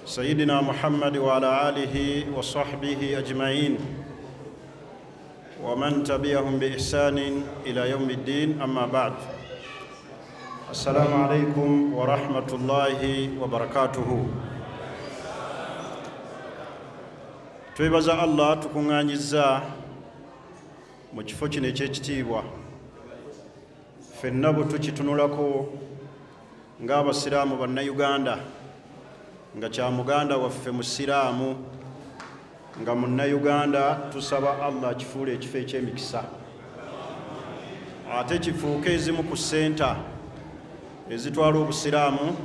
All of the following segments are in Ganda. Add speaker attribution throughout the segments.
Speaker 1: سيدنا محمد وعلى آله وصحبه أجمعين ومن تبعهم بإحسان إلى يوم الدين أما بعد السلام عليكم ورحمة الله وبركاته twebaza Allah tukuŋŋaanyiza mu kifo kino eky'ekitiibwa ffenna bwe tukitunulako ng'abasiraamu bannayuganda nga kya muganda waffe musiraamu nga munnayuganda tusaba Allah akifuule ekifo eky'emikisa ate kifuuke ezimu ku senta ezitwala obusiraamu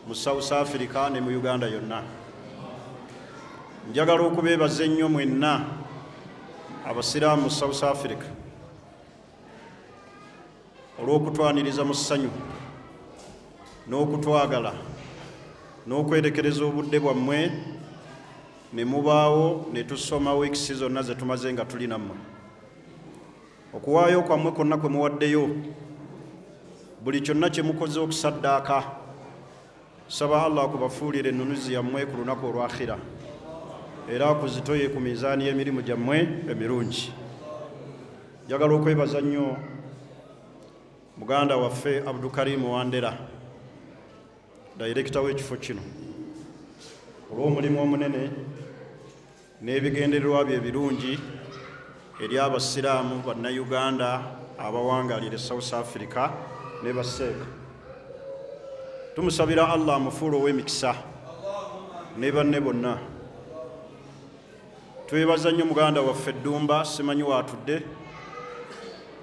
Speaker 1: mu South Africa ne mu Uganda yonna. Njagala okubeebaza ennyo mwenna abasiraamu mu South Africa olw'okutwaniriza mu ssanyu n'okutwagala n'okwerekereza obudde bwammwe ne mubaawo ne tusoma wiikisi zonna ze tumaze nga tuli nammwe. Okuwaayo kwammwe kwonna kwe muwaddeyo, buli kyonna kye mukoze okusaddaaka, saba Allah kubafuulira ennunuzi yammwe ku lunaku olwakhira era akuzitoye ku mizaani y'emirimu gyammwe emirungi. Njagala okwebaza nnyo muganda waffe Abdulkarim Wandera, Director w'ekifo kino, olw'omulimu omunene n'ebigendererwa bye ebirungi eri abasiraamu bannayuganda abawangalire South Africa ne baseeka. Tumusabira Allah amufuule ow'emikisa ne banne bonna. Twebaza nnyo muganda waffe Ddumba, simanyi waatudde,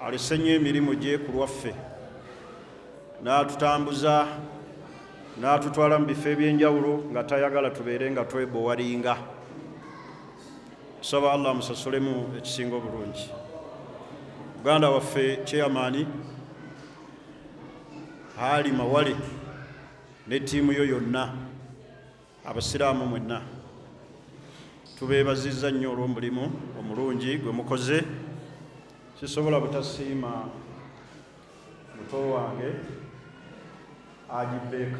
Speaker 1: alese nnyo emirimu gye ku lwaffe n'atutambuza n'atutwala mu bifo eby'enjawulo nga tayagala tubeere nga twebowalinga. Tusaba Allah amusasulemu ekisinga obulungi. Muganda waffe Chairman Ali Mawale ne ttiimu yo yonna, abasiraamu mwenna, tubeebazizza nnyo olw'omulimu omulungi gwe mukoze. Sisobola butasiima muto wange Ajibeeka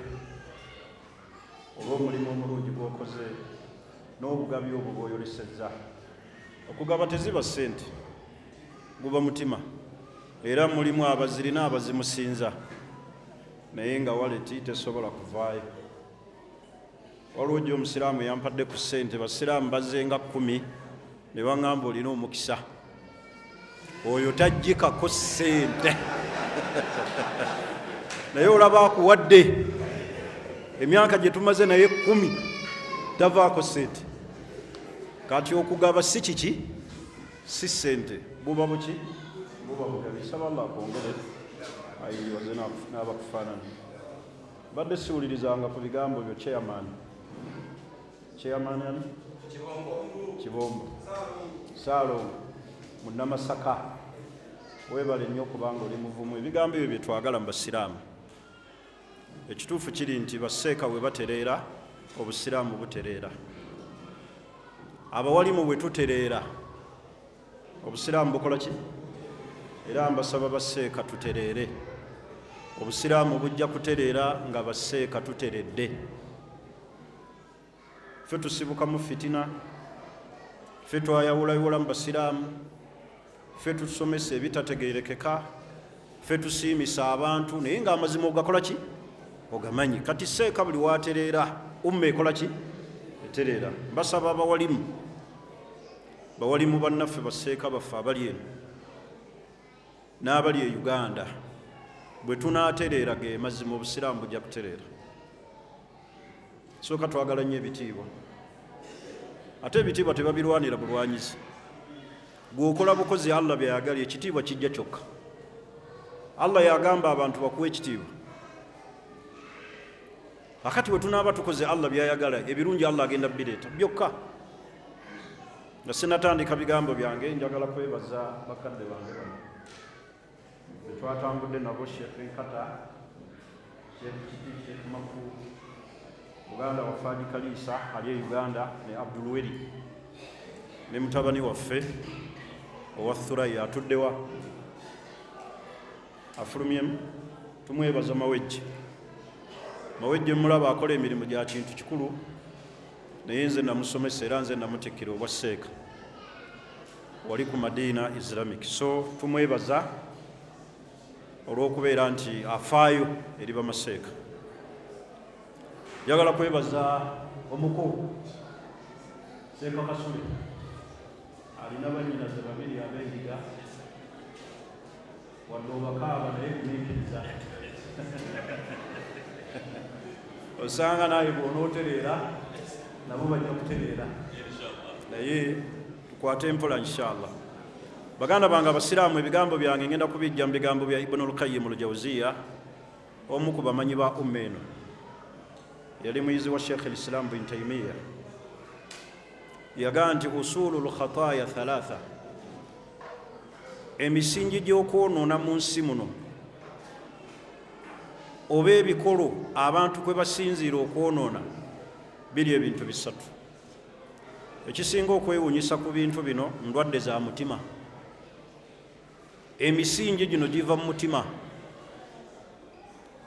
Speaker 1: olw'omulimu omulungi gw'okoze n'obugabi obwo bw'oyolesezza. Okugaba teziba ssente, guba mutima, era mulimu abazirina abazimusinza, naye nga waleti tesobola kuvaayo. Waliwo ojja omusiraamu yampadde ku ssente, basiraamu bazze nga 10 ne baŋŋamba olina omukisa, oyo tajjikako ssente naye olaba akuwadde emyaka gye tumaze naye 10 tavaako ssente. Kati okugaba si kiki, si ssente, buba buki, buba bugabi. Saba Allah akwongere ayiwaze n'abakufaanana. Badde siwulirizanga ku bigambo byo Chairman ani? Kibombo Saalongo Munnamasaka, weebale nnyo kubanga oli muvumu. Ebigambo ebyo bye twagala mu basiraamu. Ekituufu kiri nti baseeka bwe batereera, obusiraamu butereera. Abawalimu bwe tutereera, obusiraamu bukola ki? Era mbasaba baseeka tutereere. Obusiraamu bujja kutereera nga baseeka tuteredde. Ffe tusibukamu fitina, ffe twayawulayawula mu basiraamu, ffe tusomesa ebitategeerekeka, ffe tusiimisa abantu naye ng'amazima ogakola ki? Ogamanyi. Kati seeka buli waatereera umma ekola ki? Etereera. Mbasaba bawalimu bannaffe baseeka baffe abali eno n'abali e Uganda, bwe tunaatereera ge mazima obusiraamu bujja kutereera. Sooka twagala nnyo ebitiibwa, ate ebitiibwa tebabirwanira bulwanyizi. Bw'okola bukozi Allah byayagala, ekitiibwa kijja kyokka. Allah yagamba abantu bakuwa ekitiibwa. Akati bwe tunaaba tukoze Allah byayagala, ebirungi Allah agenda bireeta byokka. Nga sinatandika bigambo byange, njagala kwebaza bakadde bange bano betwatambudde nabo, Sheikh Nkata, Sheikh Maku, muganda waffe Haji Kalisa ali e Uganda, ne Abdulweri ne mutabani waffe owa Thuraya atuddewa afulumyemu. Tumwebaza mawejje. mawejje mulaba akola emirimu gya kintu kikulu naye nze namusomesa era nze namutikira obwa seeka wali ku Madina Islamic. So tumwebaza olw'okubeera nti afaayo eri bamaseeka. Njagala kwebaza omukulu Seeka Kasule alina bannyinaze babiri ab'endiga wadde obakaaba naye kumiikiriza osanga naye bw'onootereera nabo bajja kutereera naye tukwate empola inshallah. Baganda bange abasiraamu, ebigambo byange ngenda kubijja mu bigambo bya Ibn al-Qayyim al-Jawziyya, omu ku bamanyi ba umma eno, yali muyizi wa Sheikh al-Islam bin Taymiyyah. Yagaa nti usulul khataaya thalatha, emisingi gy'okwonoona mu nsi muno oba ebikolo abantu kwe basinziira okwonoona biri ebintu bisatu. Ekisinga okwewuunyisa ku bintu bino ndwadde za mutima. Emisingi gino giva mu mutima.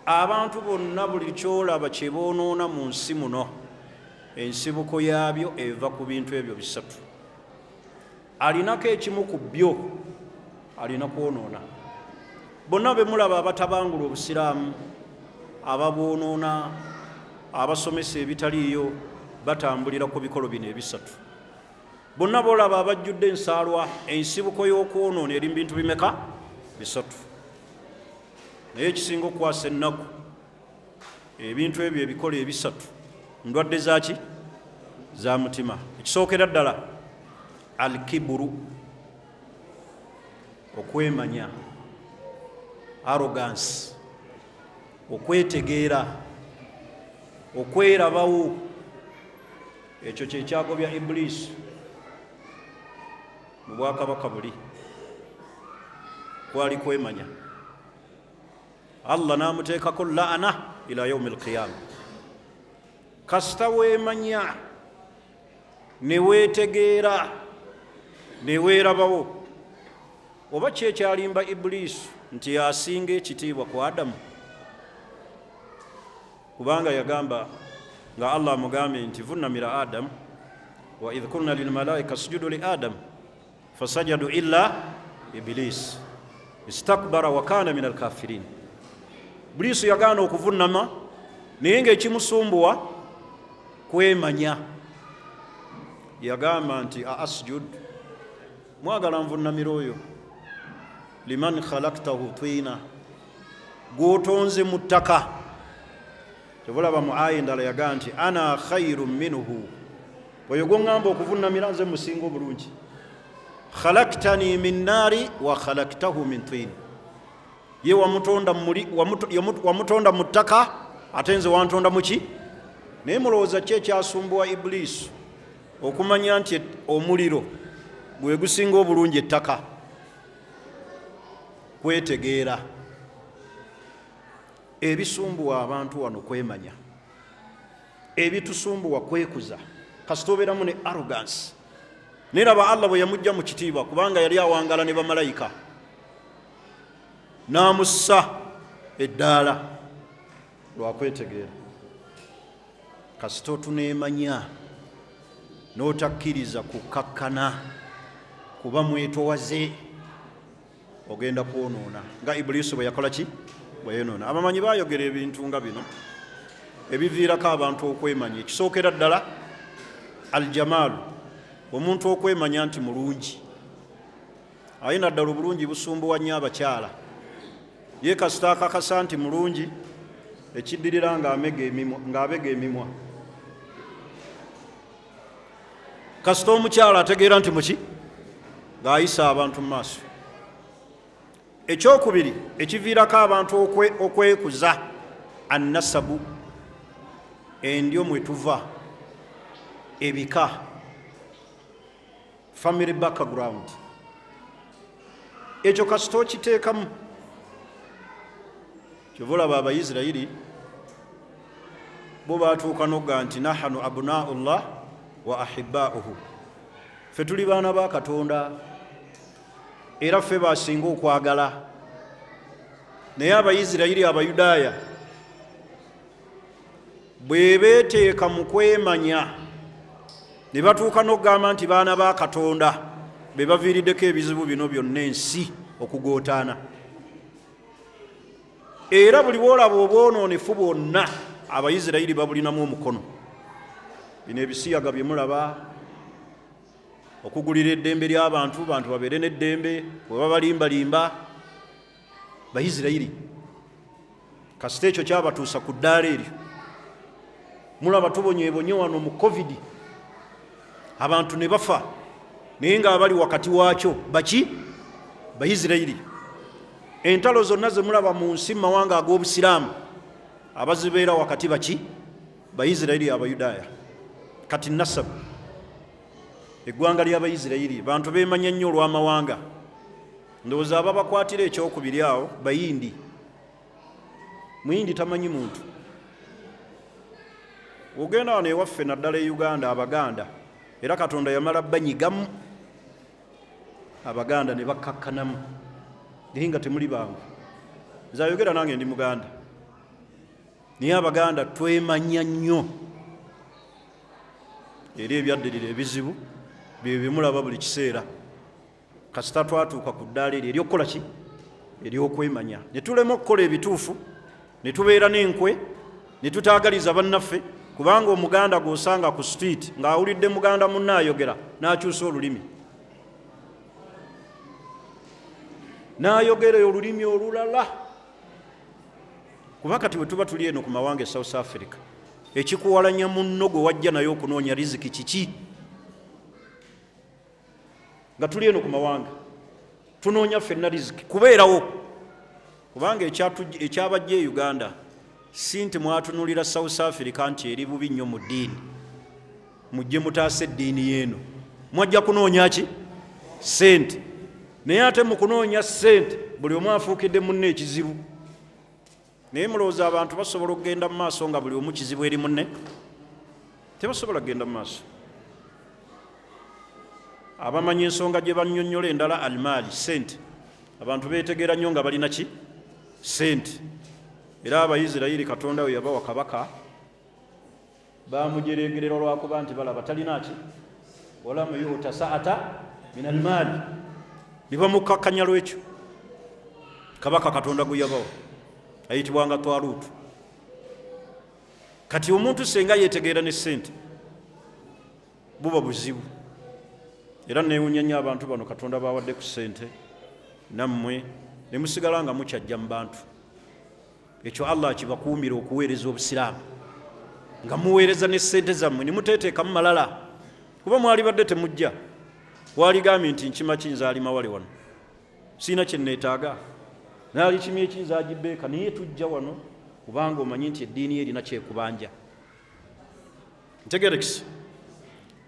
Speaker 1: Abantu bonna buli kyolaba kye boonoona mu nsi muno ensibuko yaabyo eva ku bintu ebyo bisatu. Alinako ekimu ku byo alina kwonoona. Bonna be mulaba abatabangula obusiraamu, ababwonoona, abasomesa ebitaliiyo, batambulira ku bikolo bino ebisatu. Bonna bolaba abajjudde ensaalwa, ensibuko y'okwonoona eri mu bintu bimeka? Bisatu. Naye ekisinga okukwasa ennaku ebintu ebyo ebikolo ebisatu ndwadde zaki? Za mutima. Ekisookera ddala al-kiburu, okwemanya, arrogance, okwetegeera, okwerabawo. Ekyo kye kyagobya Ibulisi mu bwakabaka buli, kwali kwemanya. Allah n'amuteekako laana ila yaumi alqiyama. Kasita weemanya ne weetegeera ne weerabawo, oba kyekyalimba Ibulisi nti yasinga ekitiibwa ku Adamu, kubanga yagamba nga Allah amugambye nti vunnamira Adamu wa idh qulna lil malaika sujudu li Adam fasajadu illa Iblis istakbara wa kana min alkafirin. Ibulisi yagaana okuvunnama naye ng'ekimusumbuwa kwemanya. Yagamba nti asjud, mwagala nvunnamira oyo liman khalaqtahu twina, gwotonze mu ttaka. Tebulaba mu aya endala yagaa nti ana khairum minhu, oyo gwoŋŋamba okuvunnamira nze musinga obulungi. Khalaktani min naari wa khalaktahu min twin, ye wamutonda mu ttaka ate nze wantonda muki? Naye mulowooza ki ekyasumbuwa Ibulisi okumanya nti omuliro gwe gusinga obulungi ettaka? Kwetegeera. Ebisumbuwa abantu wano kwemanya, ebitusumbuwa kwekuza. Kasita obeeramu ne arrogance. Neraba Allah bwe yamujja mu kitiibwa, kubanga yali awangala ne bamalayika, n'amussa eddaala lwa kwetegeera. Kasita otuneemanya n'otakkiriza kukakkana kuba mwetowaze, ogenda kwonoona nga Ibulisi bwe yakola ki? Bwe yonoona. Abamanyi baayogera ebintu nga bino ebiviirako abantu okwemanya. Ekisookera ddala aljamaalu, omuntu okwemanya nti mulungi. Ayina ddala obulungi busumbuwa nnyo abakyala. Ye kasita akakasa nti mulungi, ekiddirira ng'abega emimwa. Kasita omukyala ategeera nti muki? Ng'ayisa abantu mu maaso. Ekyokubiri ekiviirako abantu okwekuza, annasabu, endyo mwe tuva, ebika, family background. Ekyo kasita okiteekamu, kyovulaba Abayisirayiri bo baatuuka n'ogga nti nahanu abnaullah wa ahibbauhu, ffe tuli baana ba Katonda era ffe basinga okwagala. Naye Abayisirayiri Abayudaaya bwe beeteeka mu kwemanya ne batuuka n'okugamba nti baana ba Katonda be baviiriddeko ebizibu bino byonna ensi okugootaana. Era buli bwolaba obwonoonefu bwonna Abayisirayiri babulinamu omukono. Bino ebisiyaga bye mulaba, okugulira eddembe ly'abantu, bantu babeere n'eddembe, bwe babalimbalimba, Bayisirayiri kasita ekyo kyabatuusa ku ddaala eryo. Mulaba tubonyeebonye wano mu COVID abantu ne bafa, naye ng'abali wakati waakyo baki? Bayisirayiri. Entalo zonna ze mulaba mu nsi mu mawanga ag'Obusiraamu abazibeera wakati baki? Bayisirayiri Abayudaaya. Kati nasabu eggwanga ly'Abayisirayiri bantu beemanya nnyo olw'amawanga. Ndowooza ababakwatira ekyokubiri awo Bayindi. Muyindi tamanyi muntu. Ogenda wano ewaffe naddala e Uganda Abaganda, era Katonda yamala banyigamu, Abaganda ne bakkakkanamu naye nga temuli bangu. Nze ayogera nange ndi Muganda, naye Abaganda twemanya nnyo era ebyaddirira ebizibu bye bimulaba buli kiseera. Kasita twatuuka ku ddaala eryo ery'okukola ki? Ery'okwemanya. Ne tulema okukola ebituufu, ne tubeera n'enkwe, ne tutaagaliza bannaffe, kubanga Omuganda gw'osanga ku street ng'awulidde Muganda munne ayogera n'akyusa olulimi, n'ayogera olulimi olulala. Kuba kati bwe tuba tuli eno ku mawanga e South Africa, ekikuwalanya munno gwe wajja naye okunoonya riziki kiki? Nga tuli eno ku mawanga tunoonya ffenna riziki kubeerawo, kubanga ekyabajja e Uganda si nti mwatunulira South Africa nti eri bubi nnyo mu ddiini, mujje mutaase eddiini y'eno, mwajja kunoonya ki? Ssente. Naye ate mu kunoonya ssente buli omu afuukidde munne ekizibu. Naye mulowooza abantu basobola okugenda mu maaso nga buli omu kizibu eri munne? Tebasobola kugenda mu maaso. Abamanyi ensonga gye bannyonnyola endala almaali, ssente. Abantu beetegeera nnyo nga balina ki? Ssente. Era Abayisirayiri Katonda we yabawa kabaka bamujeregerera olwakuba nti balaba talina ki? Walamu yuuta saata min almaali. Ne bamukkakkanya lwekyo. Kabaka Katonda gwe yabawa ayitibwanga Twaluutu. Kati omuntu senga yeetegeera ne ssente buba buzibu. Era neewunya nnyo abantu bano Katonda bawadde ku ssente, nammwe ne musigala nga mukyajja mu bantu. Ekyo Allah kibakuumira okuweereza Obusiraamu, nga muweereza ne ssente zammwe ne muteeteekamu malala, kuba mwali badde temujja. Waligambye nti nkima kiyinza alima wale wano, siina kye neetaaga, naali kimi ekiyinza agibbeeka, naye tujja wano kubanga omanyi nti eddiini erina kyekubanja. Ntegerekisi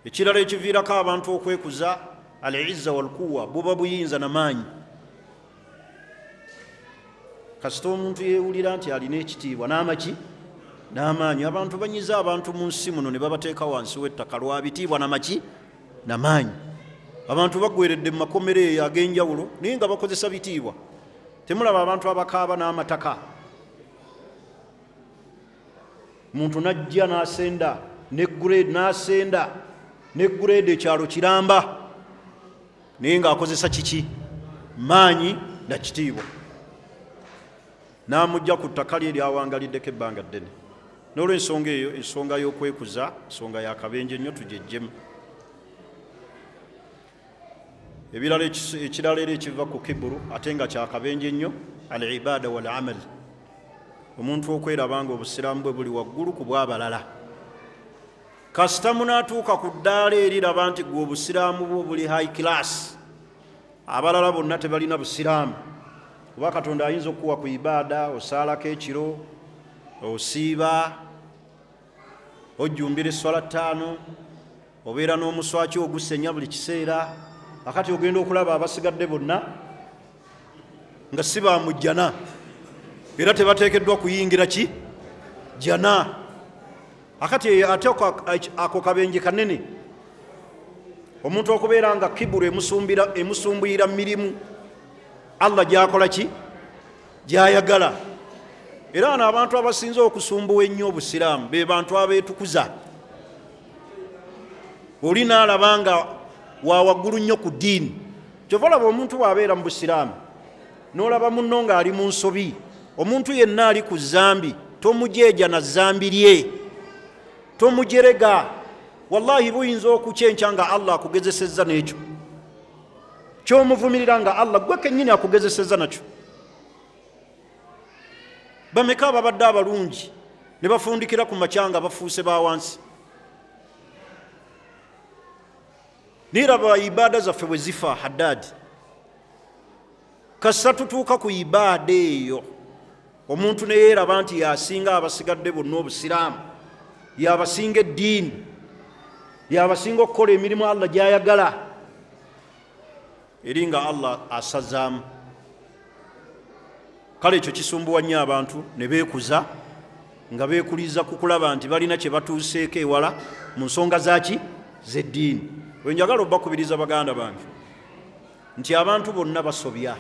Speaker 1: ekirala ekiviirako abantu okwekuza al-izza wal-quwwa buba buyinza n'amaanyi. Kasita omuntu yeewulira nti alina ekitiibwa n'amaki n'amaanyi, abantu banyiza abantu mu nsi muno ne babateeka wansi w'ettaka lwa bitiibwa n'amaki n'amaanyi. Abantu baggweredde mu makomero eyo ag'enjawulo naye nga bakozesa bitiibwa. Temulaba abantu abakaaba n'amataka. Muntu najja n'asenda ne grade n'asenda ne grade ekyalo kiramba naye ng'akozesa kiki? Maanyi na kitiibwa. N'amujja ku ttaka lye lyawangaliddeko ebbanga ddene. N'olw'ensonga eyo, ensonga y'okwekuza nsonga yakabenje nnyo, tugejjemu. Ekirala era ekiva ku kiburu ate nga kyakabenje nnyo, al-ibaada wal amal. Omuntu okweraba nga Obusiraamu bwe buli waggulu ku bw'abalala. Kasita munaatuuka ku ddaala eriraba nti gwe Obusiraamu bwo buli high class, abalala bonna tebalina Busiraamu. Kuba Katonda ayinza okuwa ku ibaada, osaalako ekiro, osiiba, ojjumbira esswala 5, obeera n'omuswaki ogusenya buli kiseera, akati ogenda okulaba abasigadde bonna nga si bamujjana, era tebateekeddwa kuyingira ki? Jana. Akati ate ako kabenje kanene, omuntu okubeera nga kiburu emusumbuyira mirimu Allah gy'akola ki? Gy'ayagala. era wano abantu abasinze okusumbuwa ennyo obusiraamu be bantu abeetukuza. Oli n'alaba nga wa waggulu nnyo ku ddiini, kyova olaba omuntu bw'abeera mu busiraamu n'olaba munno ng'ali mu nsobi, omuntu yenna ali ku zambi tomujeeja na zambi lye, tomujerega. Wallahi buyinza okukyenkya nga Allah akugezesezza n'ekyo kyomuvumirira nga Allah gwe kennyini akugezesezza nakyo. Bameka ababadde abalungi ne bafundikira ku makyanga bafuuse ba wansi. Niraba ibaada zaffe bwe zifa Haddad, kassa tutuuka ku ibaada eyo omuntu ne yeeraba nti yasinga abasigadde bonna obusiraamu, yabasinga eddiini, yabasinga okukola emirimu Allah gy'ayagala, eri nga Allah asazaamu. Kale ekyo kisumbuwa nnyo abantu ne beekuza nga beekuliza ku kulaba nti balina kye batuuseeko ewala mu nsonga zaki z'eddiini. Bwe njagala obbakubiriza baganda bange nti abantu bonna basobya,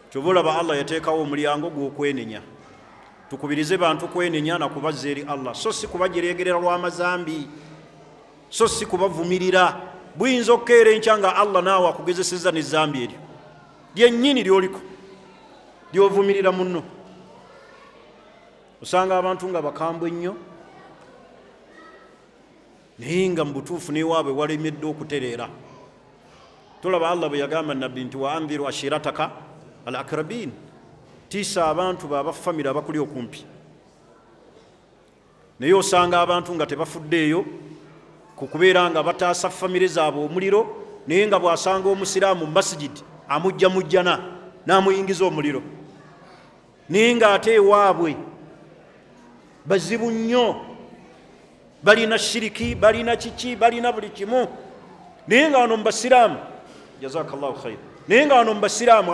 Speaker 1: kyova olaba Allah yateekawo omulyango gw'okwenenya. Tukubirize bantu kwenenya na kubazza eri Allah, so si kubajereegerera lw'amazambi, so si kubavumirira. Buyinza okukeera enkya nga Allah naawe akugezesezza n'ezambi eryo lyennyini lyoliko lyovumirira munno. Osanga abantu nga bakambwe ennyo naye nga mu butuufu n'ewaabwe walemedde okutereera. Tulaba Allah bwe yagamba nabbi nti wa andhiru ashirataka al akrabin, tiisa abantu babafamire abakuli okumpi. Naye osanga abantu nga tebafuddeeyo ku kubeera nga bataasa famire zaabwe omuliro, naye nga bw'asanga omusiraamu mu masijidi amujjamujjana n'amuyingiza omuliro, naye ng'ate ewaabwe bazibu nnyo, balina shiriki, balina kiki, balina buli kimu. Naye nga wano mu basiraamu, jazakallahu khair, naye nga wano mu basiraamu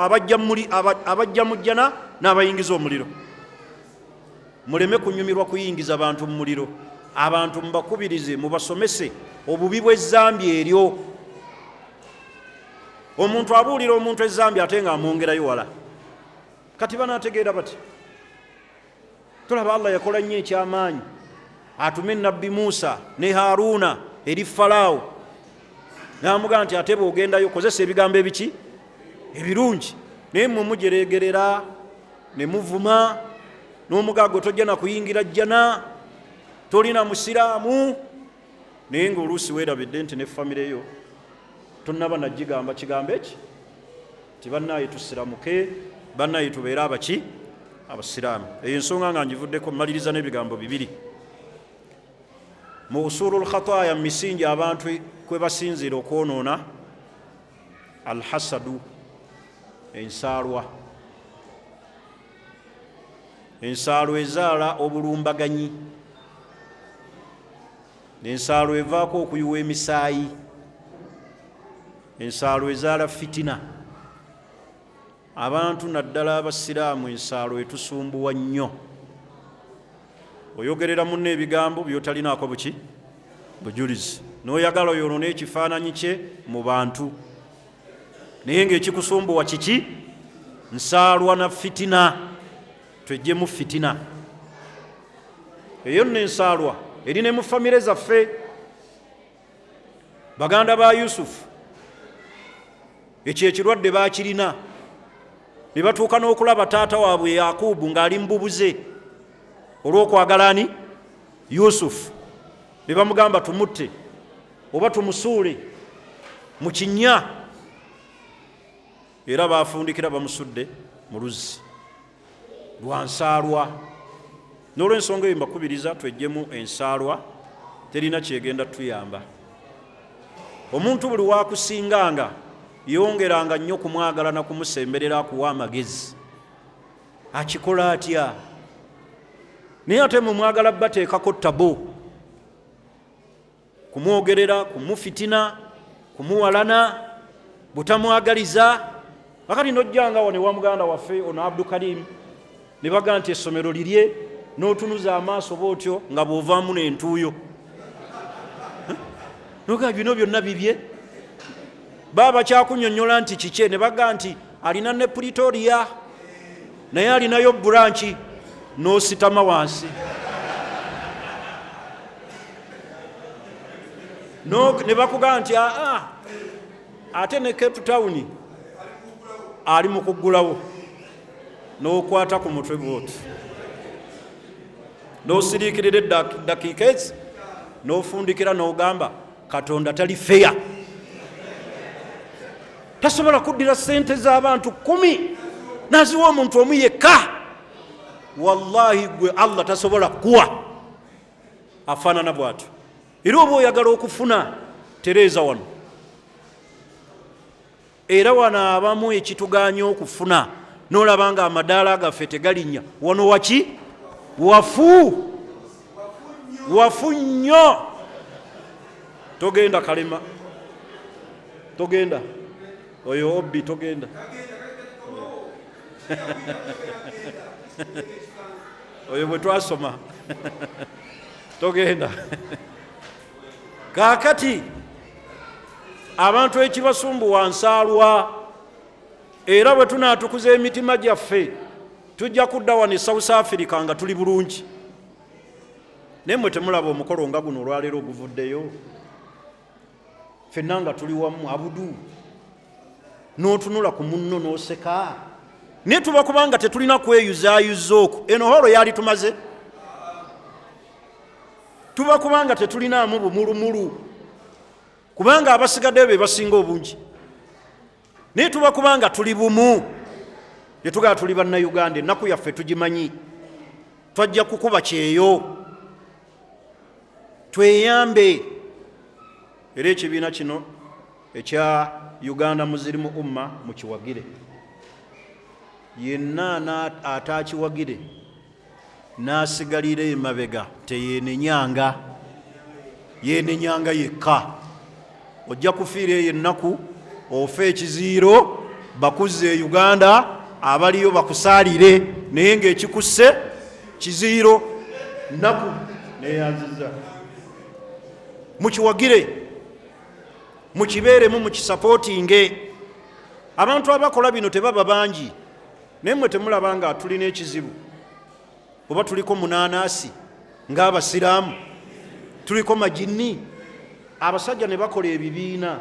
Speaker 1: abajjamujjana n'abayingiza omuliro. Muleme kunyumirwa kuyingiza bantu mu muliro. Abantu mubakubirize, mubasomese obubi bw'ezzambi eryo. Omuntu abuulira omuntu ezzambi ate nga amwongerayo wala, kati banaategeera bati? Tulaba Allah yakola nnyo ekyamaanyi, atume nabbi Musa ne Haruna eri Falaawo n'amugamba nti ate bw'ogendayo kozesa ebigambo ebiki ebirungi, naye mumujereegerera ne muvuma n'omugaago tojja na kuyingira jjana, tolina musiraamu. Naye ng'oluusi weerabidde nti ne famire yo tonnaba nagigamba kigambo eki ti bannaaye tusiramuke, bannaaye tubeere abaki abasiraamu. Eyo ensonga nga ngivuddeko mmaliriza n'ebigambo bibiri. Mu usulul khataaya mu misingi abantu kwe basinziira okwonoona, alhasadu, ensaalwa. Ensaalwa ezaala obulumbaganyi, ensaalwa evaako okuyiwa emisaayi, ensaalwa ezaala fitina. Abantu naddala abasiraamu ensaalwa etusumbuwa nnyo. Oyogerera munno ebigambo byotalinaako buki bujulizi, n'oyagala oyonoona ekifaananyi kye mu bantu, naye ng'ekikusumbuwa kiki? Nsaalwa na fitina. Twejjemu fitina eyo nno ensaalwa eri ne mu famire zaffe. Baganda ba Yusufu ekyo ekirwadde baakirina, ne batuuka n'okulaba taata waabwe Yakubu ng'ali mububuze olw'okwagala ani? Yusufu. Ne bamugamba tumutte oba tumusuule mu kinnya, era baafundikira bamusudde mu luzzi lwa nsaalwa. N'olw'ensonga eyo mbakubiriza twejjemu ensaalwa, terina kyegenda tuyamba. Omuntu buli waakusinganga yongeranga nnyo kumwagala na kumusemberera akuwa amagezi. Akikola atya? Naye ate mumwagala bateekako ttabo, kumwogerera, kumufitina, kumuwalana, butamwagaliza. Akati nojjanga wane wa muganda waffe ono Abdukarim ne baga nti essomero lirye, n'otunuza amaaso bw'otyo nga bw'ovaamu n'entuuyo. Noga bino byonna bibye. Baba kyakunnyonnyola nti kike, ne baga nti alina ne Pretoria naye alinayo buranchi
Speaker 2: n'ositama wansi ne bakugamba nti ate ne Cape Town ali mu kuggulawo, n'okwata ku mutwe bwoti, n'osiriikirira eddakiika ezi, n'ofundikira n'ogamba Katonda tali feya, tasobola kuddira ssente z'abantu 10 naziwa omuntu omu yekka. Wallahi gwe Allah tasobola kuwa, afaanana bw'atyo. Era oba oyagala okufuna, tereeza wano. Era wano abamu ekitugaanya okufuna, n'olaba nga amadaala gaffe tegalinnya wano waki wafu nnyo. Togenda Kalema, togenda oyo Obbi, togenda oyo bwe twasoma togenda. Kaakati abantu ekibasumbuwa nsaalwa, era bwe tunaatukuza emitima gyaffe tujja kudda wano e South Africa nga tuli bulungi. Naye mmwe temulaba omukolo nga guno olwaleero oguvuddeyo, ffenna nga tuli wamu abudu, n'otunula ku munno n'oseka. Naye tuba kubanga tetulina kweyuzaayuza okwo, eno holo yali tumaze. Tuba kubanga tetulinaamu bumulumulu, kubanga abasigaddeyo be basinga obungi. Naye tuba kubanga tuli bumu, gye tugala tuli bannayuganda, ennaku yaffe tugimanyi, twajja kukuba kyeyo, tweyambe. Era ekibiina kino ekya Uganda Muslim Umma mukiwagire, yenna ataakiwagire n'asigalira emabega teyeenenyanga, yeenenyanga yekka. Ojja kufiira eyo ennaku, ofe ekiziiro, bakuzze e Uganda, abaliyo bakusaalire, naye ng'ekikusse kiziiro, nnaku neyanziza. Mukiwagire, mukibeeremu, mukisapootinge. Abantu abakola bino tebaba bangi, naye mmwe temulaba nga tulina ekizibu. Oba tuliko munanaasi ng'abasiraamu, tuliko majini. Abasajja ne bakola ebibiina,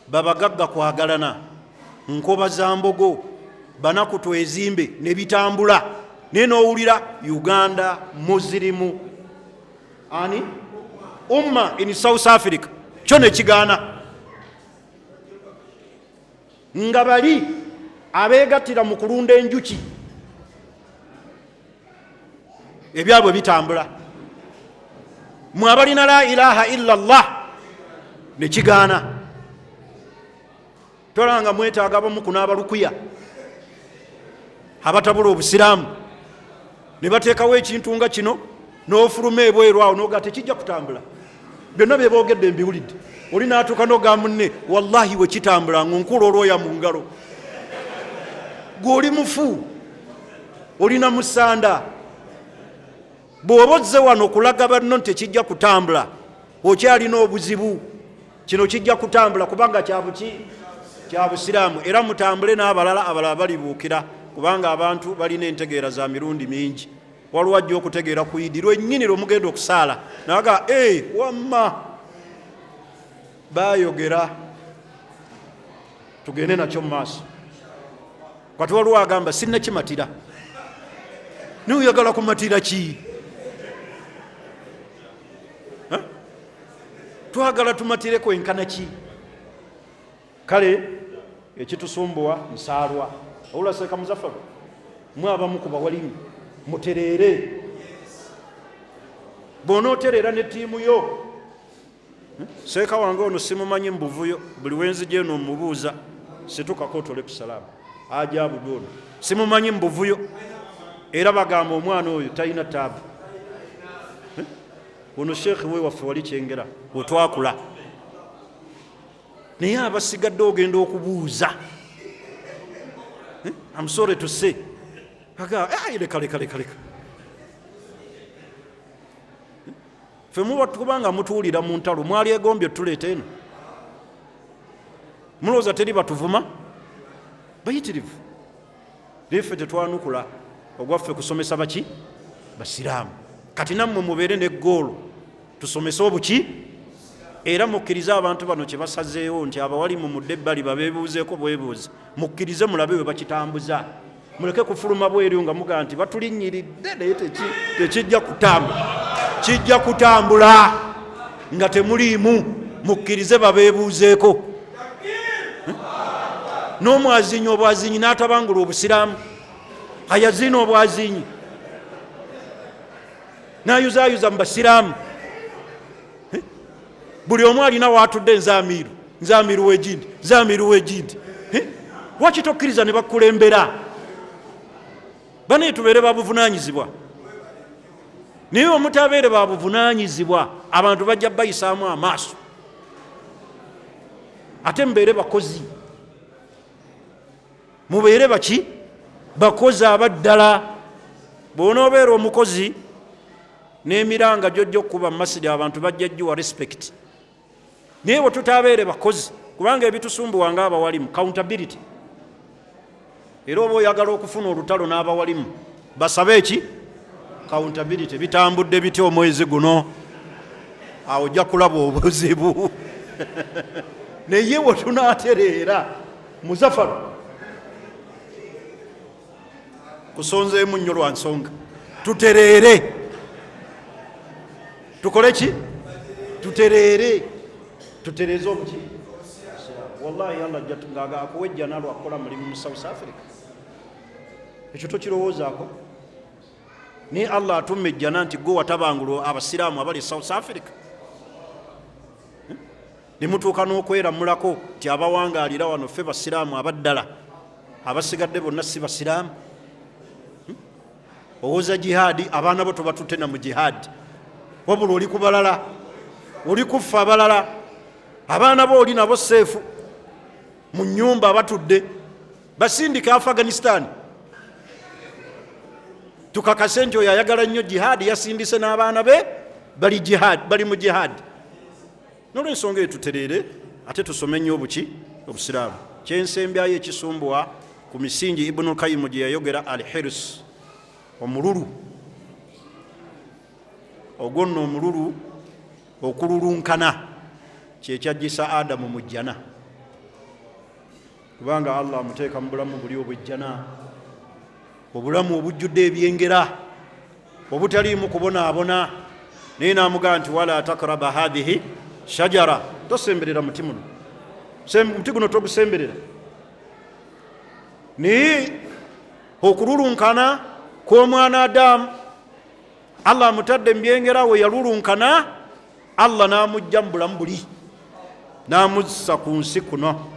Speaker 2: babagagga kwagalana, nkoba za mbogo, banaku twezimbe ne bitambula. Naye n'owulira Uganda Muslim Umma in South Africa, kyo ne kigaana. Nga bali abeegattira mu kulunda enjuki, ebyabwe bitambula. Mwe abalina la ilaha illa Allah ne kigaana. Tolanga mwetaaga abamu kunaaba lukuya, abatabula obusiraamu, ne bateekawo ekintu nga kino, n'ofuluma ebweru awo n'oga tekijja kutambula. Byonna bye boogedde mbiwulidde. Oli n'atuuka n'ogamba munne, wallahi we kitambula ng'onkula olwoya mu ngalo. Gw'oli mufu, olina musanda. Bw'oba ozze wano okulaga banno nti tekijja kutambula, okyalina obuzibu. Kino kijja kutambula kubanga kya busiraamu. Era mutambule n'abalala balibuukira, kubanga abantu balina entegeera za mirundi mingi. Waliwo ajja okutegeera ku Idi lwennyini lw'omugenda okusaala naga wamma bayogera, tugende nakyo mu maaso. Kati waliwo agamba sinnakimatira, naye oyagala kumatira ki? Twagala tumatire kwenkana ki? Kale ekitusumbuwa nsaalwa. Owula Seeka Muzaffaru, mwe abamu ku bawalimu mutereere. Bw'onootereera ne ttiimu yo, Seeka wange ono simumanyi mbuvuyo, buli wenzija eno mubuuza situkako otole ku salaamu, ajabudu ono simumanyi mbuvuyo, era bagamba omwana oyo talina taabu. Ono sheekhi we waffe wali kyengera wetwakula, naye abasigadde ogenda okubuuza. I'm sorry to say, leka. Ffe muba kubanga mutuwulira mu ntalo, mwali egombye tuleeta eno, mulowooza teri batuvuma bayitirivu. Naye ffe tetwanukula ogwaffe kusomesa baki basiraamu. Kati nammwe mubeere n'eggoolo tusomese obuki era mukkirize abantu bano kye basazeewo nti abawalimu mudde ebbali babeebuuzeeko bwebuuze, mukkirize mulabe we bakitambuza, muleke kufuluma bweryo nga mugaa nti batulinnyiridde naye tekijja kutambula. Kijja kutambula nga temuliimu, mukkirize babeebuuzeeko. N'omwazinyi obwazinyi n'atabangula obusiraamu, ayazina obwazinyi n'ayuzaayuza mu basiraamu. Buli omu alina waatudde nzaamiru wegindi. Lwaki tokkiriza ne bakulembera? Bane tubeere babuvunaanyizibwa. Naye omutabeere babuvunaanyizibwa abantu bajja bayisaamu amaaso. Ate mubeere bakozi, mubeere baki bakozi abaddala. Bw'onoobeera omukozi n'emiranga gyojja okuba mu masidi abantu bajja jjuwa respect. Naye bwe tutabeere bakozi, kubanga ebitusumbuwa ng'abawalimu accountability. Era oba oyagala okufuna olutalo n'abawalimu basabe eki accountability. Bitambudde bitya omwezi guno? Awo ojja kulaba obuzibu. Naye bwe tunaatereera Muzaffar kusonzeemu nnyo lwa nsonga, tutereere tukole ki? Tutereeze obuki? Wallahi Allah nga akuwa ejjana lwakukola mulimu mu South Africa. Ekyo tokirowoozaako? Naye Allah atumma ejjana nti gwe watabangula abasiraamu abali South Africa. Ne mutuuka n'okweramulako nti abawangaalira wano ffe basiraamu abaddala, abasigadde bonna si basiraamu. Owooza jihaadi, abaana bo tobatutte na mu jihaadi, wabula oli ku balala, oli kuffa abalala. Abaana bo oli nabo seefu mu nnyumba batudde, basindika Afghanistan. Tukakase nti oyo ayagala nnyo jihaadi yasindise n'abaana be bali mu jihaadi. N'olwensonga eyo tutereere ate tusome nnyo obuki obusiraamu. Kyensembyayo ekisumbuwa ku misingi Ibnul Qayyim gye yayogera al-hirs, omululu. Ogwo nno omululu okululunkana kyekyajjisa Adamu mu jjana, kubanga Allah amuteeka mu bulamu buli obwejjana, obulamu obujjudde ebyengera, obutaliimu kubonaabona. Naye n'amugaa nti wala takraba hadhihi shajara, tosemberera muti muno, muti guno togusemberera. Naye okululunkana kw'omwana Adamu Allah amutadde mu byengera, we yalulunkana Allah n'amujja mu bulamu buli, n'amussa ku nsi kuno.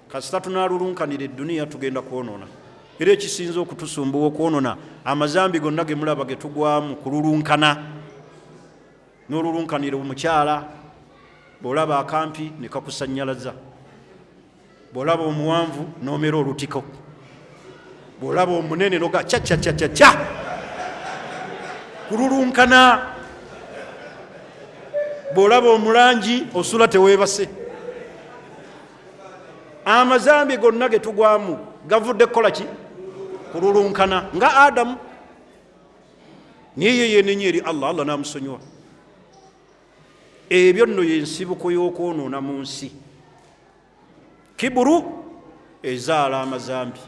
Speaker 2: Kasita tunaalulunkanira edduniya tugenda kwonoona. Era ekisinza okutusumbuwa okwonoona amazambi gonna ge mulaba ge tugwamu kululunkana. N'olulunkanira omukyala, bw'olaba akampi ne kakusannyalaza, bw'olaba omuwanvu n'omera olutiko, bw'olaba omunene noga ca kululunkana, bw'olaba omulangi osula teweebase. Amazambi gonna ge tugwamu gavudde kukola ki? Kululunkana nga Adamu. Naye ye yenenye eri Allah, Allah n'amusonyiwa. Ebyo nno y'ensibuko y'okwonoona mu nsi. Kiburu ezaala amazambi,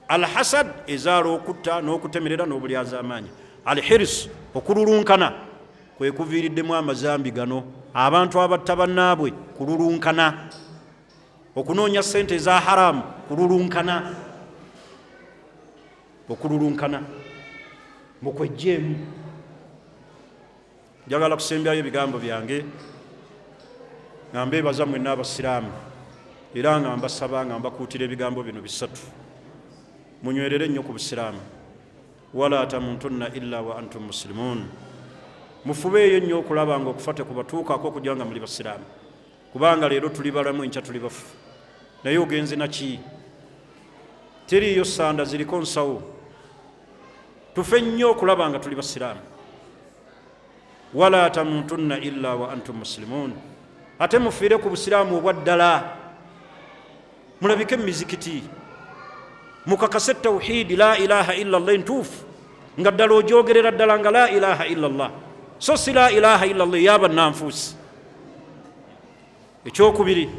Speaker 2: al-hasad ezaala okutta n'okutemerera n'obulyazaamaanyi, al-hirs okululunkana kwe kuviiriddemu amazambi gano. Abantu abatta bannaabwe kululunkana, okunoonya ssente eza haramu kululunkana, okululunkana mukwejjeemu. Njagala kusembyayo ebigambo byange nga mbeebaza mwenna abasiraamu era nga mbasaba nga mbakuutira ebigambo bino bisatu. Munywerere nnyo ku busiraamu. Wala tamutunna illa wa antum muslimun. Mufubeeyo nnyo okulaba nga okufa tekubatuukako okugira nga muli basiraamu, kubanga leero tuli balamu, enkya tuli bafu. Naye ogenze naki? Teriiyo ssanda, ziriko nsawo. Tufe nnyo okulaba nga tuli basiraamu. Wala tamutunna illa wa antum muslimun. Ate mufiire ku busiraamu obwa ddala. Mulabike mu mizikiti, mukakase tawhidi la ilaha illa allah entuufu nga ddala ogyogerera ddala nga la ilaha illa allah so si la ilaha illa allah yaba nanfuusi. Ekyokubiri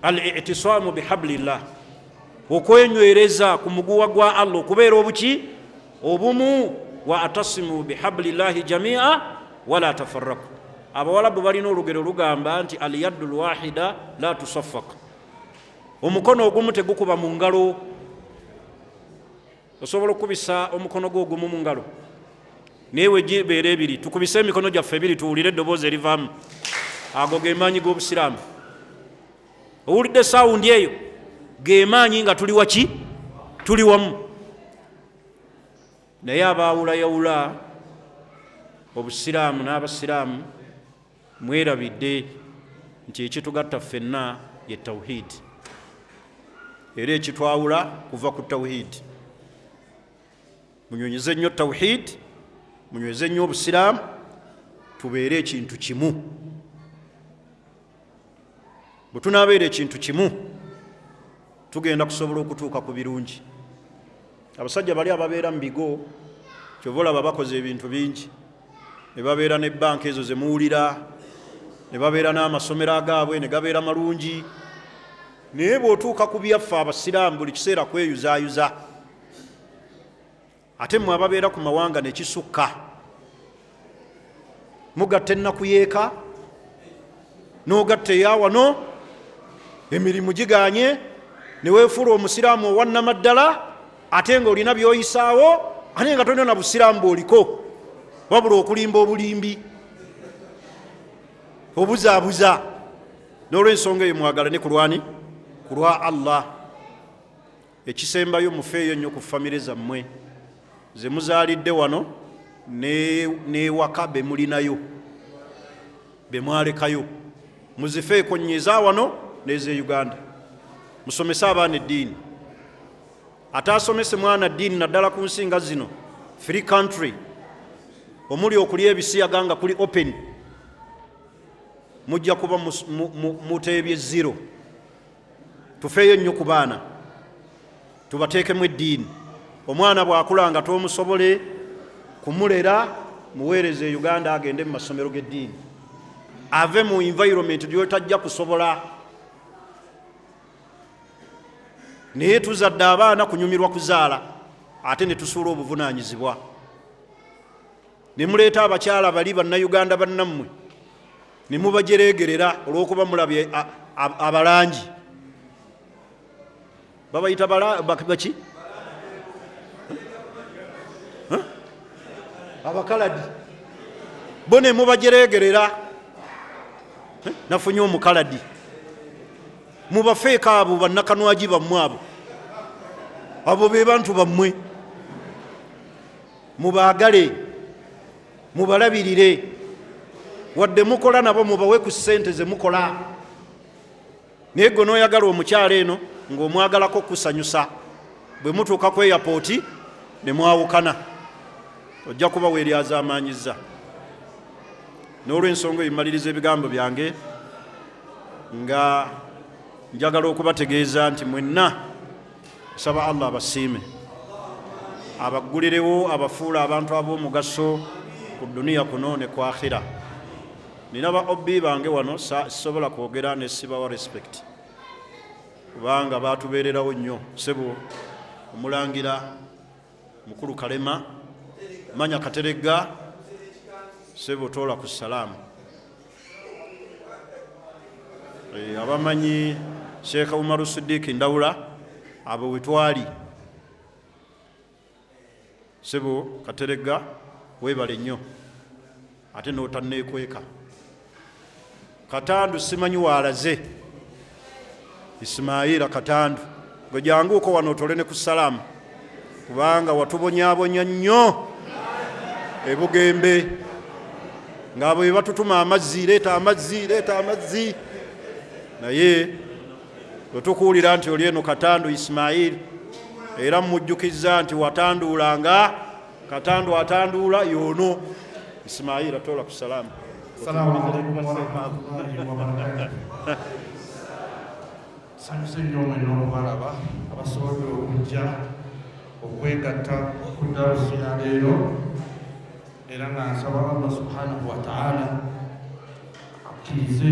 Speaker 2: al-i'tisaamu bihablillah, okwenywereza ku muguwa gwa Allah okubeera obuki obumu. Wa atasimu bihablillahi jamia wala tafarraku. Abawalabu balina olugero lugamba nti alyaddu lwahida la tusaffaka, omukono ogumu tegukuba mu ngalo. Osobola okubisa omukono gwo ogumu mu ngalo newe gibeera ebiri. Tukubise emikono gyaffe ebiri tuwulire eddoboozi erivaamu. Ago ge maanyi g'obusiraamu. Owulidde sawundi eyo ge maanyi nga tuli waki tuli wamu. Naye abaawulayawula obusiraamu n'abasiraamu mwerabidde nti ekitugatta ffenna ye tawhidi, era ekitwawula kuva ku tawhidi. Munyonyeze nnyo tawhidi, munyweze nnyo obusiraamu, tubeere ekintu kimu. Bwe tunaabeera ekintu kimu tugenda kusobola okutuuka ku birungi. Abasajja bali ababeera mu bigo kyova olaba bakoze ebintu bingi, ne babeera ne banka ezo ze muwulira, ne babeera n'amasomero agaabwe ne gabeera malungi. Naye bw'otuuka ku byaffe abasiraamu buli kiseera kweyuzaayuza. Ate mmwe ababeera ku mawanga ne kisukka, mugatta ennaku yeeka n'ogatta eyawano, emirimu giganye, ne weefuula omusiraamu owannamaddala ate nga olina byoyisaawo, ate nga tolina na busiraamu bw'oliko, wabula okulimba obulimbi obuzaabuza. N'olw'ensonga eyo mwagala ne kulwani ku lwa Allah. Ekisembayo mufeeyo nnyo ku famire zammwe ze muzaalidde wano n'ewaka be mulinayo be mwalekayo, muzifeeko nnyo eza wano n'eze Uganda. Musomese abaana eddiini. Ataasomese mwana ddiini naddala ku nsi nga zino free country omuli okulya ebisiyaga nga kuli open, mujja kuba muteebye zero. Tufeeyo nnyo ku baana, tubateekemu eddiini. Omwana bw'akula nga twomusobole kumulera, muweereze e Uganda agende mu masomero g'eddiini, ave mu environment gy'otajja kusobola. Naye tuzadde abaana kunyumirwa kuzaala, ate ne tusuula obuvunaanyizibwa. Ne muleeta abakyala bali bannayuganda bannammwe ne mubajereegerera olw'okuba mulabye abalangi, babayita baki abakaladi, bo ne mubajereegerera. Nafunye omukaladi, mubafeeko abo bannakanwagi bammwe abo be bantu bammwe, mubaagale, mubalabirire. Wadde mukola nabo mubawe ku ssente ze mukola. Naye gwe n'oyagala omukyala eno ng'omwagalako kusanyusa, bwe mutuuka ku airport ne mwawukana, ojja kuba weeryazaamaanyiza. N'olw'ensonga ebimaliriza ebigambo byange nga njagala okubategeeza nti mwenna nsaba Allah abasiime, abaggulirewo, abafuula abantu ab'omugaso ku duniya kuno ne ku akhira. Nina ba obbi bange wano sisobola kwogera ne sibawa respect kubanga baatubeererawo nnyo. Sebo Omulangira Mukulu Kalema, Manya Kateregga, Sebo Tola ku salaamu, abamanyi Sheikh Umaru Siddiq Ndawula, abo wetwali. Sebo Kateregga weebale nnyo ate n'otanneekweka. Katandu simanyi waalaze, Ismaila Katandu, gwe janguuko wano otole ne ku salaamu kubanga watubonyaabonya nnyo e Bugembe ng'abo be batutuma amazzi, leeta amazzi, leeta amazzi. Naye bwe tukuwulira nti oli eno Katandu Ismail, era mujjukiza nti watanduulanga Katandu atanduula y'ono Ismail. Atola ku salaamu.
Speaker 3: basanyuse nnyo mwena okubalaba abasobodde okujja okwegatta ku darusi ya leero era nga nsaba Allah subhanahu wa ta'ala akkirize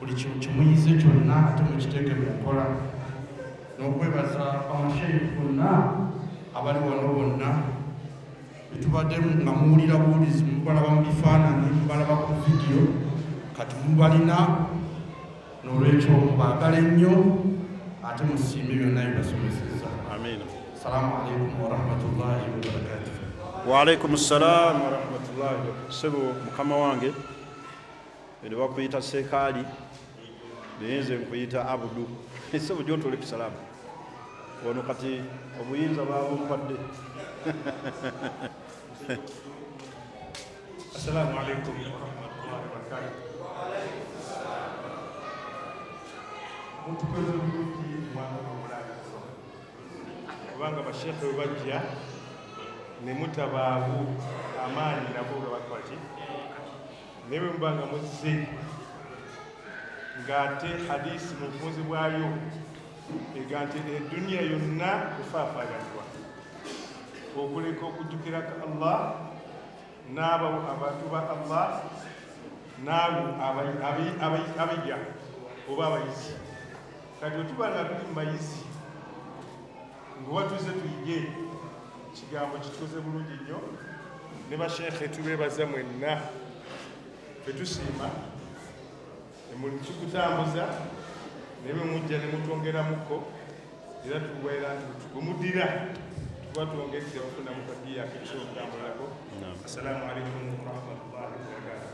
Speaker 3: buli kintu kimuyize kyonna ate mukiteeke mu nkola n'okwebaza amasheikh bonna abali wano bonna betubadde nga muwulira buwulizi mubalaba mu bifaananyi mubalaba ku vidiyo kati mubalina n'olwekyo mubaagala ennyo ate musiime byonna bibasomesezza.
Speaker 1: Amiina.
Speaker 3: Assalamu alaikum warahmatullahi wabarakatuh.
Speaker 1: Wa alaikum assalam warahmatullahi wabarakatuh. Sebo mukama wange eri bakuyita Sekaali nze nkuyita Abudu sebo gyontole ku salaamu ono kati obuyinza baabumpadde.
Speaker 3: Assalamu alaikum warahmatullahi wabarakatuh. Mutukoze bulungi mwana w'omulanga kubanga bashekhe we bajja ne mutabaabu amaanyi nabo nga bakwati ne bwe muba nga muzze ng'ate hadisi mu bufunzi bwayo ega nti eduniya yonna kufaafaaganibwa okuleka okujjukirako Allah n'abo abantu ba Allah n'abo abijja oba abayizi. Kati otuba nga tuli mu bayizi ng'owatuze tuyige kigambo kitukoze bulungi nnyo ne bashekhe tubeebaza mwenna fetusiima emuli kikutambuza ne bwe mujja ne mutwongeramuko era tuwera bwe muddira tuba twongedde okufunamu kadiya akekisokutambulako. Assalamu alaikum warahmatullahi wabarakatuh.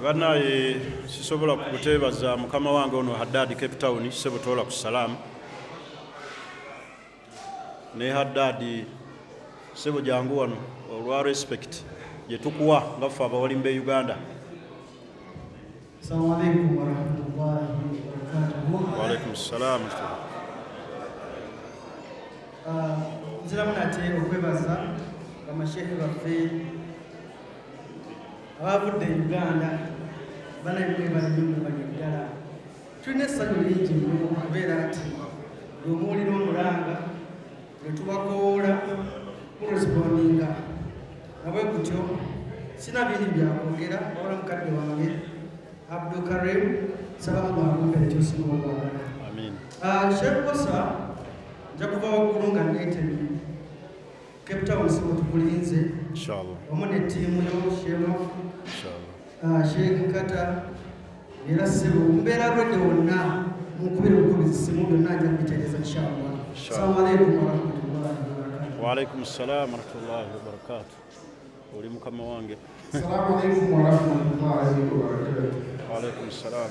Speaker 1: Banaye sisobola kuteebaza mukama wange ono Haddad Cape Town sebutoola ku salaamu ne Haddad sebo jangu wano olwa respect gye tukuwa nga ffe abawalimba e Uganda.
Speaker 4: Assalamu alaikum warahmatullahi wabarakatuh.
Speaker 1: Wa alaikum salaam.
Speaker 4: Nziramu nate okwebaza bamashehe baffe abavudde e Uganda banayimwebala nnyo mubali ddala. Tulina essanyu lingi nnyo okubeera nti lwomuwulira omulanga ne tubakoola muresipondinga nabwe gutyo sina bingi byakwogera wabula mukadde wange Abdulkarim saba Allah akumpere kyosinga okwagala.
Speaker 1: Amiin.
Speaker 4: Sheikh Kosa nja kuva waggulu nga neetemye Cape Town sibo tukulinze
Speaker 1: Inshallah.
Speaker 4: wamu ne ttiimu yo Shema
Speaker 1: Inshallah.
Speaker 4: Sheikh Nkata era sebo mbeera lwedde wonna munkubire bukubizisimu byonna nja kubitereeza inshallah. Assalamu alaikum warahmatullahi wabarakatuh.
Speaker 1: Wa alaikum salaam warahmatullahi wabarakatuh. Oli mukama wange.
Speaker 5: Assalamu alaikum warahmatullahi wabarakatuh.
Speaker 1: Wa alaikum salaam.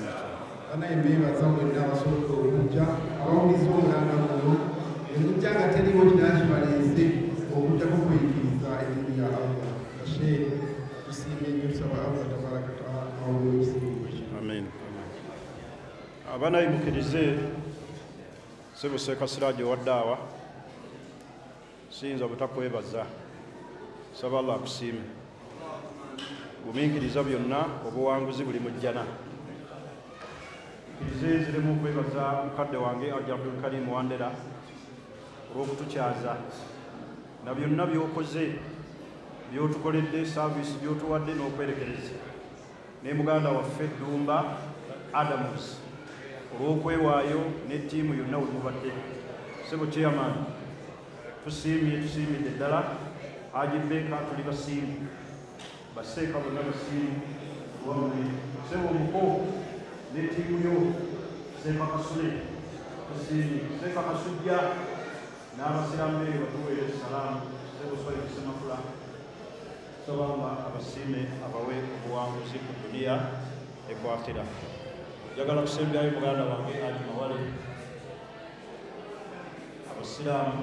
Speaker 5: Banayimbeebaza mwenna abasobola okujja abawuliza omulanga guno emujja nga teriwo kinakibaleese okujjako kwekiriza eddiini ya Allah. Kashehe tusiime nnyo tusaba Allah tabaraka wataala awulire obusiimu bwe.
Speaker 1: Amiin. Abanayimukirize sebo Seeka Siraajo wa ddaawa siyinza butakwebaza saba Allah akusiime bumiikiriza byonna obuwanguzi buli mujjana nkirize zirimu okwebaza mukadde wange Ajja Abdul Karim Wandera olw'okutukyaza na byonna by'okoze by'otukoledde saaviisi by'otuwadde n'okwerekereza ne muganda waffe Dumba Adams olw'okwewaayo ne ttiimu yonna we mubadde. Sebo chairman tusiimidde ddala Haji Beka tuli basiimu baseeka bonna basiimu wammwe sebo omuko ne ttiimu yo Seeka Kasule tusiimye Seeka Kasujja n'abasiraamu be batuweere salaamu sebo Swahili Semakula sobanga abasiime abawe obuwanguzi ku duniya ekwakira. Njagala kusembyayo muganda wange Haji Mawale abasiraamu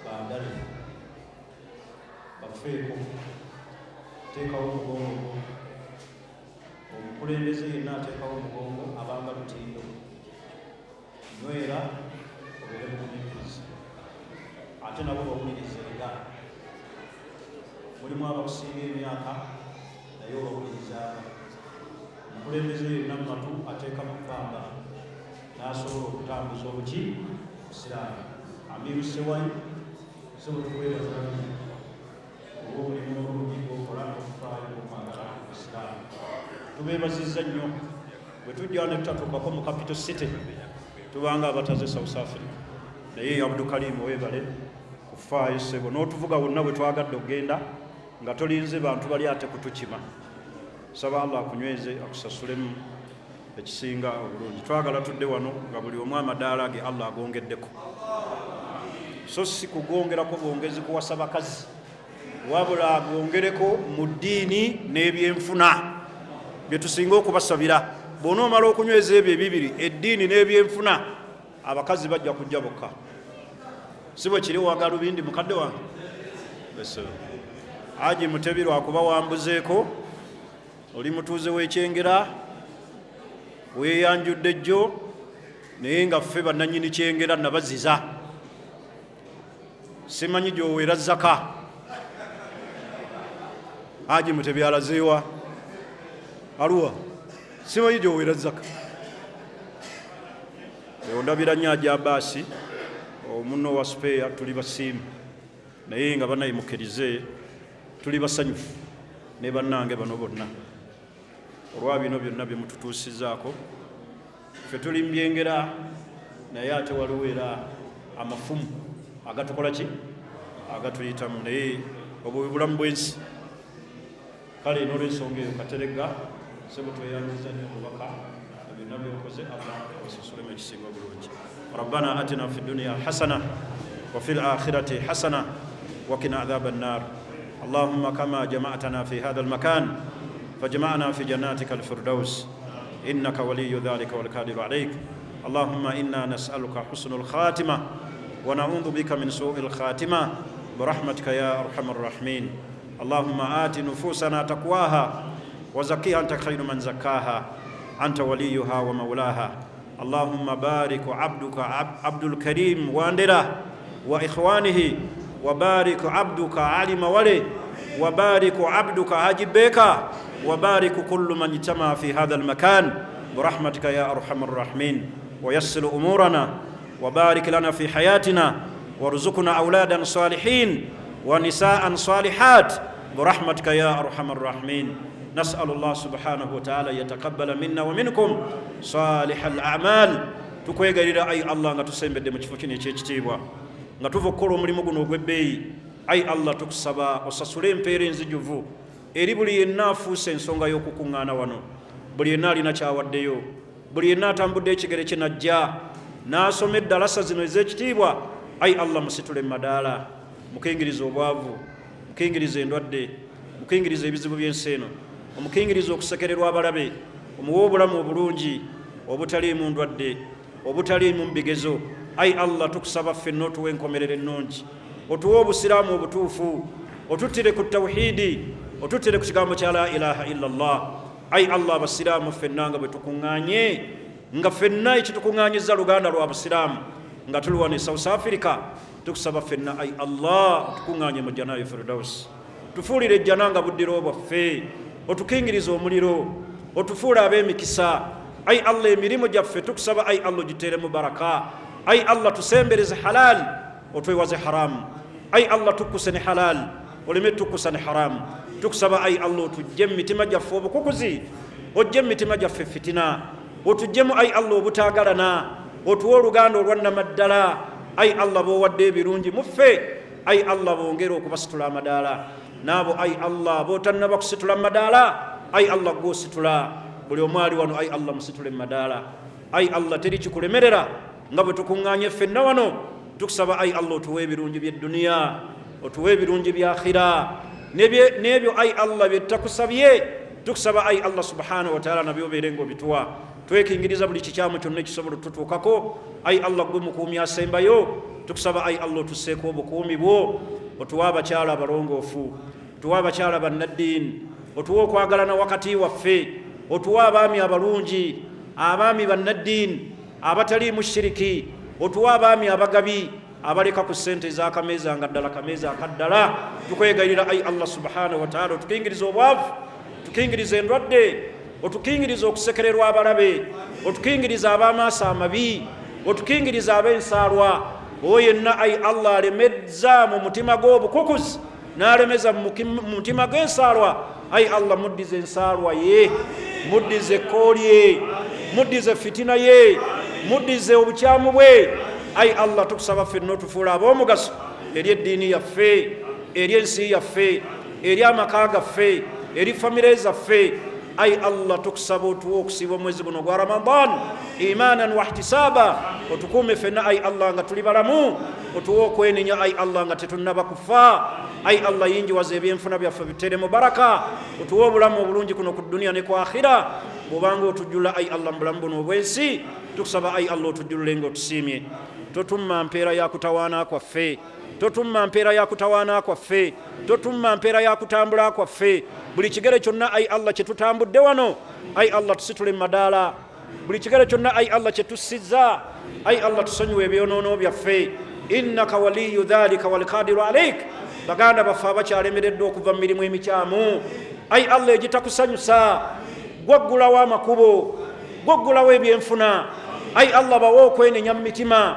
Speaker 1: baagale bafeeko teekawo omugongo omukulembeze yenna ateekawo omugongo abanga lutindo nywera obeere mugumiikiriza ate nabo bawulirize era mulimu abakusinga emyaka naye obawulirizaako omukulembeze yenna mu matu ateeka mu bbanga n'asobola okutambuza obuki busiraamu. Amiru Ssewayi sobola okwebaza olw'omulimu omulungi gw'okola n'okufaayo okwagala obusiraamu. Tubeebazizza nnyo bwe tujja ne tutatuukako mu capital city tubanga abataze South Africa, naye Abdulkarim weebale kufaayo ssebo n'otuvuga wonna bwe twagadde okgenda nga tolinze bantu bali ate kutukima. Saba Allah akunyweze akusasulemu ekisinga obulungi. Twagala tudde wano nga buli omu amadaala ge Allah agongeddeko, so si kugongerako bwongezi kuwasa bakazi, wabula agongereko mu ddiini n'ebyenfuna bye tusinga okubasabira. Bw'onoomala okunyweza ebyo ebibiri, eddiini n'ebyenfuna, abakazi bajja kujja bokka. Si bwe kiri wagala Lubindi mukadde wange? Haji Mutebi lwakuba wambuzeeko, oli mutuuze w'ekyengera, weeyanjudde jjo, naye nga ffe bannannyini kyengera nabaziza. Simanyi gy'oweera zaka. Haji Mutebi alazeewa? Aluwa? Simanyi gy'oweera zaka. Ondabira nnyo Haji Abbasi, omunno wa Speya, tuli basiimu, naye nga banayimukkirize tuli basanyufu ne bannange bano bonna olwa bino byonna bye mututuusizaako. Ffe tuli mbyengera, naye ate waliwo era amafumu agatukola ki, agatuyitamu, naye obwo bulamu bw'ensi. Kale n'olw'ensonga eyo Kateregga sebo tweyanziza nnyo obubaka byonna byokoze, Allah abasasulemu ekisinga bulungi. Rabbana atina fi dunya hasana wa fil akhirati hasana wa qina adhaban nar. اللهم كما جمعتنا في هذا المكان فجمعنا في جناتك الفردوس إنك ولي ذلك والقادر عليك. اللهم إنا نسألك حسن الخاتمة ونعوذ بك من سوء الخاتمة برحمتك يا أرحم الراحمين. اللهم آت نفوسنا تقواها وزكيها أنت خير من زكاها أنت وليها ومولاها. اللهم بارك عبدك عبد الكريم واندره وإخوانه، وبارك عبدك علي مولي، وبارك عبدك عجب بيكا، وبارك كل من اجتمع في هذا المكان برحمتك يا أرحم الراحمين. ويسر أمورنا وبارك لنا في حياتنا، وارزقنا أولادا صالحين ونساء صالحات برحمتك يا أرحم الراحمين. نسأل الله سبحانه وتعالى يتقبل منا ومنكم صالح الأعمال. tukwegayirira ayi Allah nga tusembedde mu kifo kino ekyekitiibwa nga tuva okukola omulimu guno ogw'ebbeeyi. ayi Allah tukusaba osasule empeera enzijuvu eri buli yenna afuuse ensonga y'okukuŋŋaana wano, buli yenna alina kyawaddeyo, buli yenna atambudde ekigere kye najja n'asoma eddalasa zino ez'ekitiibwa. ayi Allah musitule madaala, mukingiriza obwavu, mukingiriza endwadde, mukingiriza ebizibu by'ensi eno, omukingiriza okusekererwa abalabe, omuwe obulamu obulungi obutaliimu ndwadde, obutaliimu mu bigezo. ayi Allah tukusaba ffenna otuwa enkomerero ennungi, otuwa obusiraamu obutuufu, otuttire ku tawhiidi, otuttire ku kigambo kya la ilaha illa Allah. ayi Allah abasiraamu ffenna nga bwe tukuŋŋaanye, nga ffenna ekitukuŋŋaanyiza luganda lwa busiraamu nga tuli wano e South Africa, tukusaba ffenna ayi Allah otukuŋŋaanye mu jjana Firdaus, tufuulire ejjana nga buddiro bwaffe, otukingiriza omuliro, otufuule ab'emikisa. ayi Allah emirimu gyaffe tukusaba ayi Allah ogiteeremu baraka. ayi Allah tusembereze halal, otwewaze haramu. ayi Allah tukkuse ne halal, oleme tukkusa ne haramu. tukusaba ayi Allah otujje mu mitima gyaffe obukukuzi, ojje mu mitima gyaffe fitina, otujjemu ayi Allah obutaagalana, otuwe oluganda olwannamaddala. ayi Allah b'owadde ebirungi mu ffe, ayi Allah bongere okubasitula amadaala, naabo ayi Allah bootannaba kusitula amadaala, ayi Allah gw'ositula. buli omu ali wano ayi Allah musitule madaala. ayi Allah teri kikulemerera nga bwe tukuŋŋaanye ffenna wano, tukusaba ayi Allah otuwe ebirungi by'edduniya, otuwe ebirungi bya akhira, n'ebyo ayi Allah bye tutakusabye tukusaba ayi Allah subhanahu wa ta'ala nabyo obeere ng'obituwa. twekingiriza buli kikyamu kyonna ekisobola otutuukako. ayi Allah gwe mukuumi asembayo, tukusaba ayi Allah otusseeko obukuumi bwo, otuwe abakyala abalongoofu, otuwe abakyala bannaddiini, otuwe okwagalana wakati waffe, otuwe abaami abalungi, abaami bannaddiini abataliimu shiriki, otuwe abaami abagabi abaleka ku ssente ez'akameeza nga ddala kameeza akaddala. tukwegayirira ayi Allah subhanahu wa ta'ala otukingiriza obwavu, tukingiriza endwadde,
Speaker 2: otukingiriza okusekererwa abalabe, otukingiriza ab'amaaso amabi, otukingiriza ab'ensaalwa. Oyo yenna ayi Allah alemezza mu mutima gw'obukukuzi n'alemeza mu mutima gw'ensaalwa, ayi Allah muddize ensaalwa ye, muddize ekkooli ye, muddize fitina ye, muddize obukyamu bwe. Ayi Allah tukusaba ffenna otufuula ab'omugaso eri eddiini yaffe, eri ensi yaffe, eri amaka gaffe, eri famire zaffe. Ayi Allah tukusaba otuwa okusiiba omwezi guno gwa Ramadan imanan wa ihtisaba, otukuume ffenna ayi Allah nga tuli balamu, otuwa okwenenya ayi Allah nga tetunnaba kufa. Ayi Allah yinjiwaza ebyenfuna byaffe biteremu baraka, otuwa obulamu obulungi kuno ku duniya ne ku akhira. Bw'obanga otujjula ayi Allah mu bulamu buno obwensi, tukusaba ayi Allah otujjulule ng'otusiimye. Totumma mpeera ya kutawaana kwaffe, totumma mpeera ya kutawaana kwaffe, totumma mpeera ya kutambula kwaffe. Buli kigere kyonna ayi Allah kye tutambudde wano, ayi Allah tusitule madaala. Buli kigere kyonna ayi Allah kye tussizza, ayi Allah tusonyiwe ebyonoono byaffe. Innaka waliyu dhalika walqadiru alaik. Baganda baffe abakyalemereddwa okuva mu mirimu emikyamu, ayi Allah egitakusanyusa, gwaggulawo amakubo, gwaggulawo ebyenfuna. Ayi Allah bawe okwenenya mu mitima,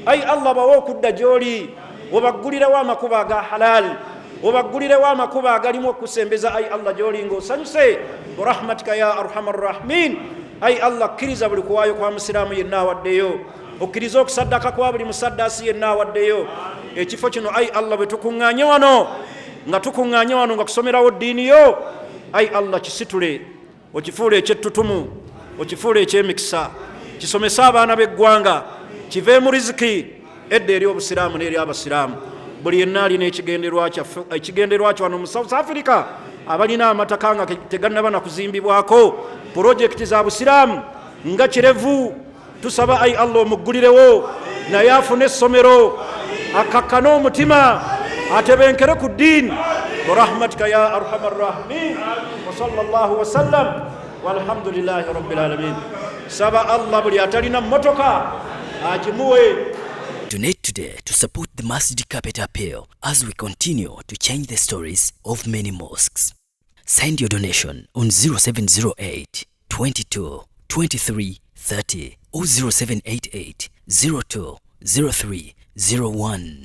Speaker 2: ayi Allah bawe okudda gy'oli, obaggulirewo amakubo aga halal, obaggulirewo amakubo agalimu okusembeza ayi Allah gy'oli ng'osanyuse birahmatika ya arhamar rahimin. Ayi Allah kkiriza buli kuwaayo kwa musiraamu yenna awaddeyo, okkiriza okusaddaka kwa buli musaddaasi yenna awaddeyo. Ekifo kino ayi Allah bwe tukuŋŋaanye wano, nga tukuŋŋaanye wano nga kusomerawo ddiini yo, ayi Allah kisitule, okifuule ekyettutumu, okifuule ekyemikisa, kisomese abaana b'eggwanga, kiveemu riziki edda eri obusiraamu n'eri abasiraamu. Buli yenna alina ekigenderwa kyo wano mu South Africa, abalina amataka nga tegannaba na kuzimbibwako, pulojekiti za busiraamu nga kirevu, tusaba ayi Allah omuggulirewo, naye afune essomero, akakkane omutima, atebenkere ku ddiini birahmatika ya arhamar rahimin. Wa sallallahu wa sallam walhamdulillahi rabbil alamin. Saba Allah buli atalina mmotoka agimuwe.
Speaker 6: Donate today to support the Masjid Carpet Appeal as we continue to change the stories of many mosques. Send your donation on 0708 22 23 30 or 0788 02 03 01.